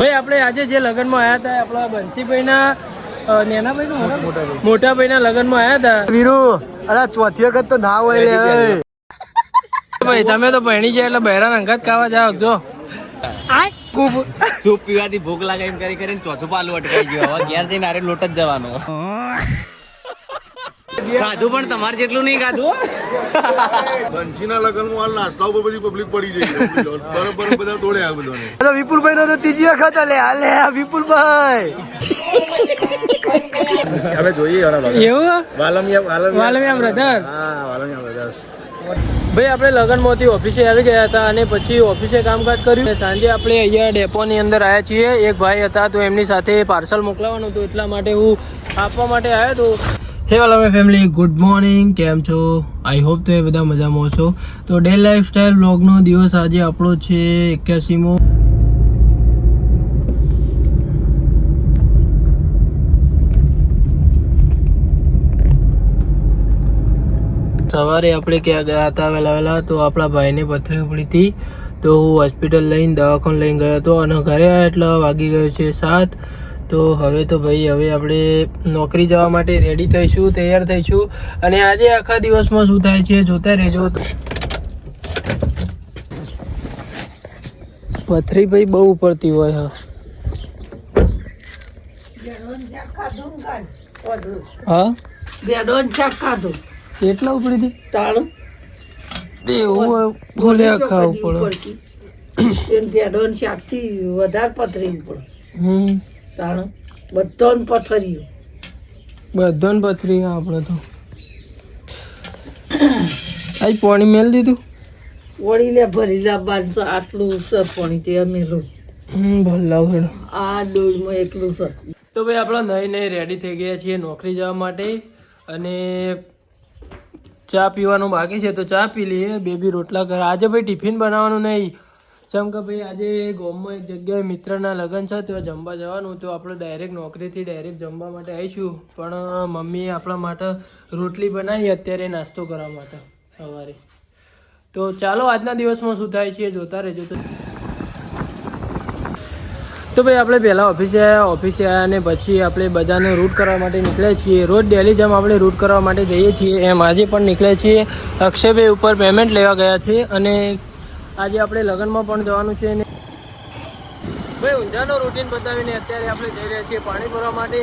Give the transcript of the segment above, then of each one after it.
ભાઈ આપણે આજે જે લગ્નમાં આવ્યા હતા આપણા બંસીભાઈના નેના ભાઈ મોટા ભાઈના લગ્નમાં આવ્યા હતા વીરુ અરે ચોથી વખત તો ના હોય લે ભાઈ તમે તો ભણી જાય એટલે બહેરાન અંગાત ખાવા જાવ જો સૂપ પીવાથી ભૂખ લાગે એમ કરી કરીને ચોથું પાલું અટકાઈ ગયું. હવે ઘેર જઈને આરે લોટ જ જવાનો. ખાધું પણ તમારે જેટલું નહીં ખાધું. બંસીના લગ્નમાં હાલ નાસ્તા ઉપર બધી પબ્લિક પડી જાય બરોબર બધા તોડે આ બધાને. તો વિપુલભાઈ નો તો ત્રીજી વખત લે હાલે વિપુલભાઈ હવે જોઈએ એવું વાલમિયા બ્રધર ભાઈ આપણે લગ્નમાંથી ઓફિસે આવી ગયા હતા અને પછી ઓફિસે કામકાજ કર્યું. સાંજે આપણે અહીંયા ડેપોની અંદર આવ્યા છીએ. એક ભાઈ હતા તો એમની સાથે પાર્સલ મોકલાવવાનું હતું એટલા માટે હું આપવા માટે આવ્યો હતો. હે ઓલ ફેમિલી, ગુડ મોર્નિંગ. કેમ છો? આઈ હોપ તો એ બધા મજામાં છો. તો ડે લાઈફસ્ટાઈલ બ્લોગનો દિવસ આજે આપણો છે 81મો. સવારે આપણે ક્યાં ગયા હતા વહેલા તો આપણા ભાઈને પથરી પડી હતી તો હું હોસ્પિટલ લઈને દવાખાને લઈને ગયો હતો અને ઘરે આવ્યા એટલે વાગી ગયો છે 7. તો હવે તો ભાઈ હવે આપણે નોકરી જવા માટે રેડી થઈશું, તૈયાર થઈશું અને આજે આખા દિવસમાં શું થાય છે જોતા રહેજો. પથરી ભાઈ બહુ ઉપરતી હોય. હા કેટલા ઉપડી હતી તાળું એવું બોલ્યા ખાવું પડે વધારે પથરી પડે. તાણ બધાને પથરીઓ બધાને પથરી આપણે તો આઈ પાણી મેલ દીધું વળી લે ભરી લાવવાનું આટલું સર પાણી તે અમેલું ભલાવ હેડો આ ડોલમાં એકલું સર. તો ભાઈ આપણા નહીં રેડી થઈ ગયા છીએ નોકરી જવા માટે અને ચા પીવાનું બાકી છે તો ચા પી લઈએ. બેબી રોટલા કરે. આજે ભાઈ ટિફિન બનાવવાનું નહીં જેમ કે ભાઈ આજે ગામમાં એક જગ્યાએ મિત્રના લગ્ન છે ત્યાં જમવા જવાનું તો આપણે ડાયરેક્ટ નોકરીથી ડાયરેક્ટ જમવા માટે આવીશું. પણ મમ્મીએ આપણા માટે રોટલી બનાવી અત્યારે નાસ્તો કરવા માટે સવારે. તો ચાલો આજના દિવસમાં શું થાય છે જોતા રહેજો. તો ભાઈ આપણે પહેલાં ઓફિસે આવ્યા અને પછી આપણે બધાને રૂટ કરવા માટે નીકળ્યા છીએ. રોજ ડેલી જેમ આપણે રૂટ કરવા માટે જઈએ છીએ એમ આજે પણ નીકળ્યા છીએ. અક્ષયભાઈ ઉપર પેમેન્ટ લેવા ગયા છે અને આજે આપણે લગ્નમાં પણ જવાનું છે. ને ભાઈ ઊંઝાનો રૂટીન બતાવીને અત્યારે આપણે જઈ રહ્યા છીએ પાણી ભરવા માટે.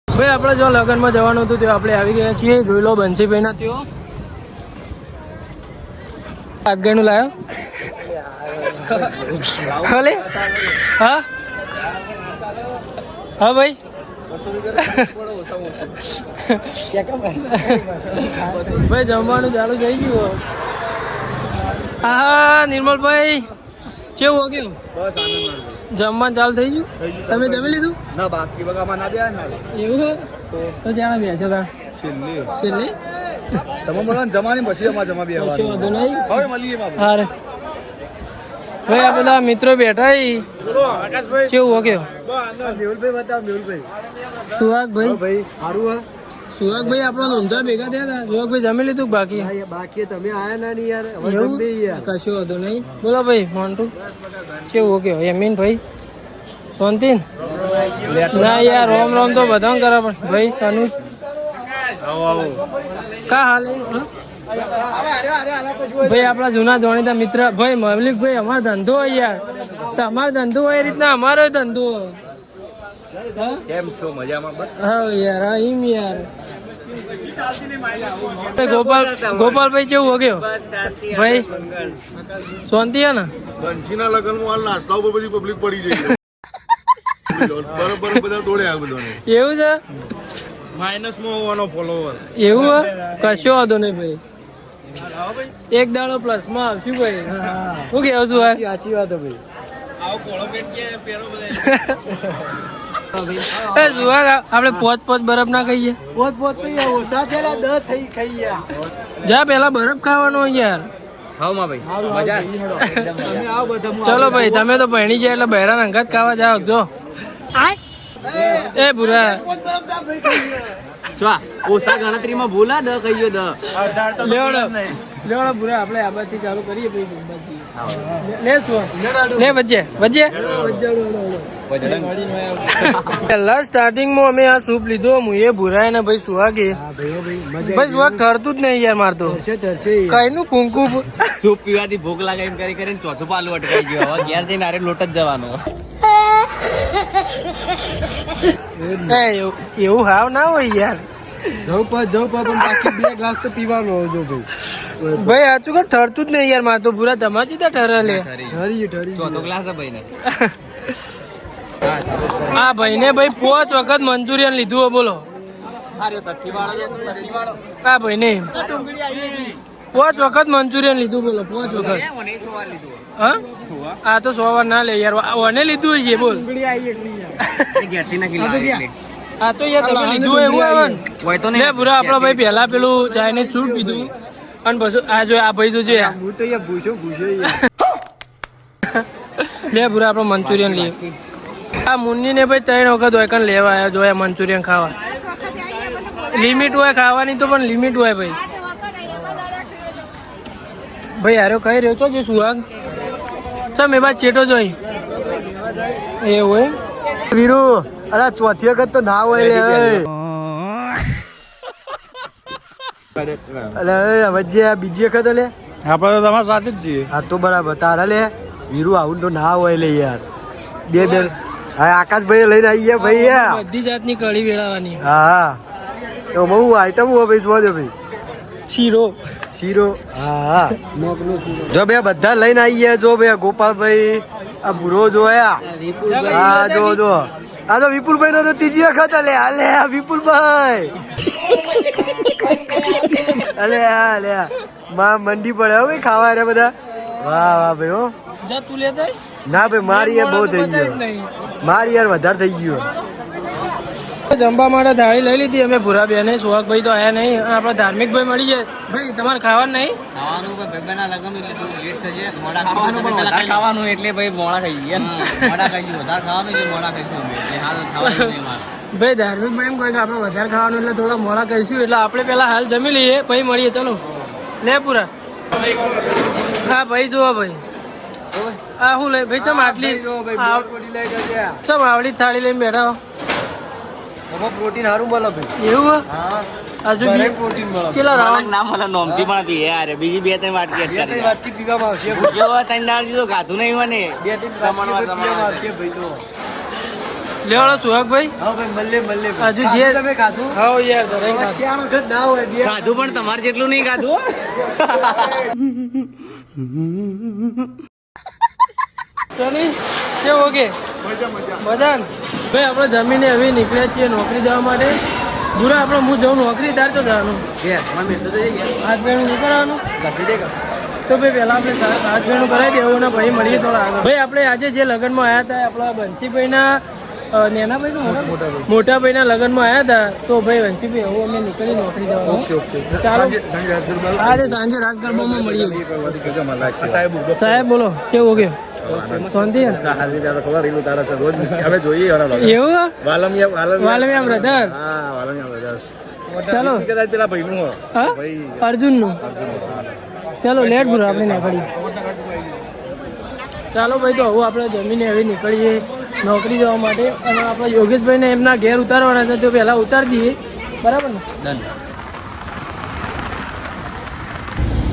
ભાઈ આપણે જો લગ્નમાં જવાનું હતું ત્યાં આપણે આવી ગયા છીએ. જોઈ લો બંસીભાઈના ત્યો હાથગાયનું લાવ્યો ભલે. હા હા ભાઈ ભાઈ જમવાનું ચાલુ થઈ ગયું. હા નિર્મલભાઈ કેવું હો ગયું? બસ આનંદ. જમવાનું ચાલુ થઈ ગયું? તમે જમી લીધું? ના બાકી બગામાં ના બેન એવું તો જ્યાં બેસો તા છેલ્લે તમે બધા જમાની પછી જમા બે કશો વાંધો નહીં. હવે મળીએ હારે ભાઈ આ બધા મિત્રો બેઠા કેવું હો ગયો? મેહુલભાઈ બતાવો મેહુલભાઈ. સુહાગભાઈ સારું સુહાગભાઈ આપણો ઊંઝા ભેગા થયા હતા. સુહાગભાઈ જમી લીધું બાકી? બાકી તમે આયા ના નહીં યાર. હવે એવું? જમી યાર. કશું વાંધો નહીં. બોલો ભાઈ મોન્ટુ કેવું હો ગયો? યમીન ભાઈ શાંતિ ના યાર રોમ રોમ તો બધા કરે પણ ભાઈ તનુજ કા હાલ ભાઈ આપણા જૂના જાણીતા મિત્ર ભાઈ મૌલિકભાઈ અમારો ધંધો હોય યાર. તમારો ધંધો હોય એ રીતના અમારો ધંધો. કેમ છો? મજામાં? બસ હા યાર હા એમ યાર. ગોપાલભાઈ કેવું હો ગયો ભાઈ? શાંતિ હે ને? બંસીના લગ્નમાં હાલ નાસ્તા ઉપર બધી પબ્લિક પડી જાય બરોબર બધા તોડે આ બધાને. એવું છે? માઇનસમાં હોવાનો ફોલોવર એવું હે? કશો વાંધો નહીં ભાઈ. એક દાડો પ્લસમાં આવશું ભાઈ. શું કેવું છું? સાચી વાત ભાઈ. એ સુહાગ આપણે પોચ બરફ ના ખાઈએ? પોત પોત તો ઓછા થયેલા 10 થઈ ખાઈ જા પેલા બરફ ખાવાનો યાર. હા માં ભાઈ મજા. ચલો ભાઈ તમે તો ભણી જાય એટલે બહેરાન અંગાત ખાવા જાવ જો. એ ભૂરા ઓછા ગણતરીમાં ભૂલા 10 ખાઈ ગયો 10 લેવડો ભૂરા આપણે આ બાજુથી ચાલુ કરીએ પછી લે શું લે વજ્જે પહેલા સ્ટાર્ટિંગમાં અમે આ સૂપ લીધો હું એ ભૂરાય ને ભાઈ સુહાગે ભાઈ સુહાગ ઠરતું જ નહીં યાર મારતો કઈ નું કુંકુ સૂપ પીવાથી ભૂખ લાગે એમ કરીને ચોથું પાલું અટકાઈ ગયું હવે ઘેર જઈને આરે લોટ જ જવાનો એવું હાવ ના હોય યાર ભાઈ સાચું કે ઠરતું જ નહીં યાર મારતો ભૂરા તમારી ત્યાં ઠરે લે ચોથો ગ્લાસ છે ભાઈને આ ભાઈને ભાઈ 5 વખત મંચુરિયન લીધું હોય બોલો આ ભાઈને 5 વખત મંચુરિયન લીધું બોલો 5 વખત હા આ તો 100 વાર ના લે યાર ઓને લીધું છે બોલ આ તો યાર તમે લીધું એવું આવે ને લે ભૂરા આપણો ભાઈ પહેલા પેલું ચાઇનીઝ સૂપ પીધું અને પછી આ જો આ ભાઈ જો છે લે ભૂરા આપણો મંચુરિયન લઈએ આ મુન્ની ને ભાઈ 3 વખત હોય કણ લેવા આવ્યા જોયા મંચુરિયન ખાવા લિમિટ હોય ખાવાની તો પણ લિમિટ હોય ભાઈ ભાઈ હારો કઈ રહ્યો છો જે સુહાગ ચમ એ બાદ ચેટો જોઈ એવું એમ વીરુ અરે ચોથી વખત તો ના હોય લે અરે વજ્જે બીજી વખત લે આપણે તો તમારા સાથે જ છીએ. હા તો બરાબર તારા લે વીરુ આવું તો ના હોય લે યાર બે હા આકાશભાઈ લઈને આવી ગયા ભાઈ યાર બધી જાતની કઢી વેળાવાની હા તો બહુ આઈટમ હોય ભાઈ જોજો ભાઈ શીરો હા જો બે બધા લઈને આવી ગયા જો બે ગોપાલભાઈ આ ભૂરો જોયા હા જો આ તો વિપુલભાઈ નો તો ત્રીજી વખત લે હાલે આ વિપુલભાઈ અલે માં મંડી પડે હો ભાઈ ખાવા રે બધા વાહ ભાઈ હો જા તું લેતા ના ભાઈ મારી યાર બહુ થઈ ગયો મારી યાર વધારે થઈ ગયો જમવા માટે થાળી લઈ લીધી અમે ભૂરા બેને સુહાગભાઈ તો આયા નહીં અને આપણા ધાર્મિક ભાઈ મળી જાય ભાઈ તમારે ખાવાનું નહીં ખાવાનું ભાઈબંધના લગન એટલે થોડું લેટ થઈ જાય મોડા ખાવાનું પણ વધારે ખાવાનું એટલે ભાઈ મોડા ખાઈ ગયા મોડા ખાઈ ગયું વધારે ખાવાનું એટલે મોડા ખાઈશું અમે એટલે હાલ ખાવાનું નહીં મારે ભાઈ ધાર્મિક ભાઈ એમ કહે કે આપણે વધારે ખાવાનું એટલે થોડા મોડા કહીશું એટલે આપણે પેલા હાલ જમી લઈએ પછી મળીએ ચલો લે પૂરા હા ભાઈ જુઓ ભાઈ આ શું લઈ ભાઈ ચમ આટલી ચમ આવડી થાળી લઈને બેઠા હો પ્રોટીન સારું મળે ભાઈ એવું હજુ પ્રોટીન મળે કેટલા રાઉન્ડ ના મને નોમતી પણ હતી યાર બીજી 2-3 વાટકી અટકારી વાટકી પીવામાં આવશે જો 3 દાળ દીધો ગાતું નહીં મને 2-3 વાટકી પીવામાં આવશે ભાઈ તો લેવાળો સુહાગભાઈ હા ભાઈ મલ્લે હજુ જે તમે ખાધું હા યાર દરેક ખાધું. ચાર વખત ના હોય બે ગાધું પણ તમારે જેટલું નહીં ગાધું ચલી કેવું ઓકે મજા ને? ભાઈ આપણે જમીને હવે નીકળ્યા છીએ નોકરી જવા માટે બુરા આપણે હું જાઉં નોકરી તાર તો જવાનું હાથ ભેણું નહીં કરવાનું તો ભાઈ પહેલાં આપણે હાથ ભેણું કરાવી દેવું ને ભાઈ મળીએ થોડા આગળ ભાઈ આપણે આજે જે લગ્નમાં આવ્યા હતા આપણા બંસીભાઈના નેના ભાઈ મોટા ભાઈના લગ્નમાં આવ્યા હતા તો ભાઈ બંસીભાઈ હવે અમે નીકળી નોકરી જવાનું ચાલો આજે સાંજે રાસ ગરબામાં મળીએ સાહેબ બોલો કેવું ઓકે શાંતિ એવું વાલમિયા બ્રધર ચાલો હા અર્જુન નું ચાલો લેટ ભૂરો આપણે નીકળીએ ચાલો ભાઈ તો હવે આપણે જમીને હવે નીકળીએ નોકરી જવા માટે અને આપણે યોગેશભાઈને એમના ઘેર ઉતારવાના છે તો પહેલાં ઉતારી દઈએ બરાબર ને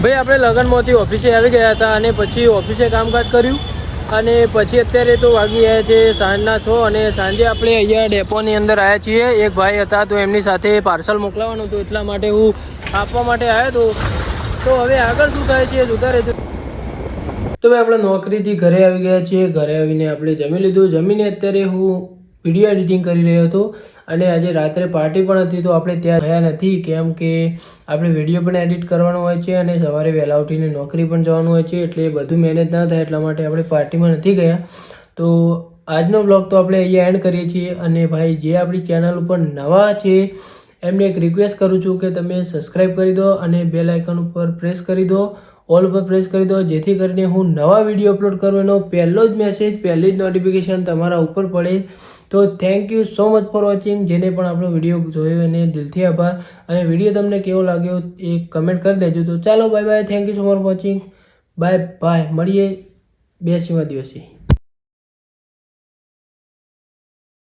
ભાઈ આપણે લગ્નમાંથી ઓફિસે આવી ગયા હતા અને પછી ઓફિસે કામકાજ કર્યું અને પછી અત્યારે તો વાગી ગયા છે સાંજના 6 અને સાંજે આપણે અહીંયા ડેપોની અંદર આવ્યા છીએ એક ભાઈ હતા તો એમની સાથે પાર્સલ મોકલાવવાનું હતું એટલા માટે હું આપવા માટે આવ્યો હતો તો હવે આગળ શું થાય છે જોતા રહેજો તો ભાઈ આપણે નોકરીથી ઘરે આવી ગયા છીએ ઘરે આવીને આપણે જમી લીધું જમીને અત્યારે હું વિડીયો એડિટિંગ કરી રહ્યો હતો અને આજે રાત્રે પાર્ટી પણ હતી તો આપણે ત્યાં ગયા નથી કેમ કે આપણે વિડીયો પણ એડિટ કરવાનો હોય છે અને સવારે વહેલા ઉઠીને નોકરી પણ જવાનું હોય છે એટલે બધું મેનેજ ના થાય એટલા માટે આપણે પાર્ટીમાં નથી ગયા તો આજનો બ્લોગ તો આપણે અહીંયા એન્ડ કરીએ છીએ અને ભાઈ જે આપણી ચેનલ ઉપર નવા છે એમને એક રિક્વેસ્ટ કરું છું કે તમે સબસ્ક્રાઈબ કરી દો અને બેલ આઇકન ઉપર પ્રેસ કરી દો ઓલ ઉપર પ્રેસ કરી દો જેથી કરીને હું નવા વિડીયો અપલોડ કરું એનો પહેલો જ મેસેજ પહેલી જ નોટિફિકેશન તમારા ઉપર પડે તો thank you so much for watching જેને પણ આપણો વિડીયો જોયો એને દિલથી આભાર અને વિડીયો તમને કેવો લાગ્યો એ કમેન્ટ કરી દેજો તો ચાલો bye bye thank you so much for watching bye bye, મળીએ 82મા દિવસે.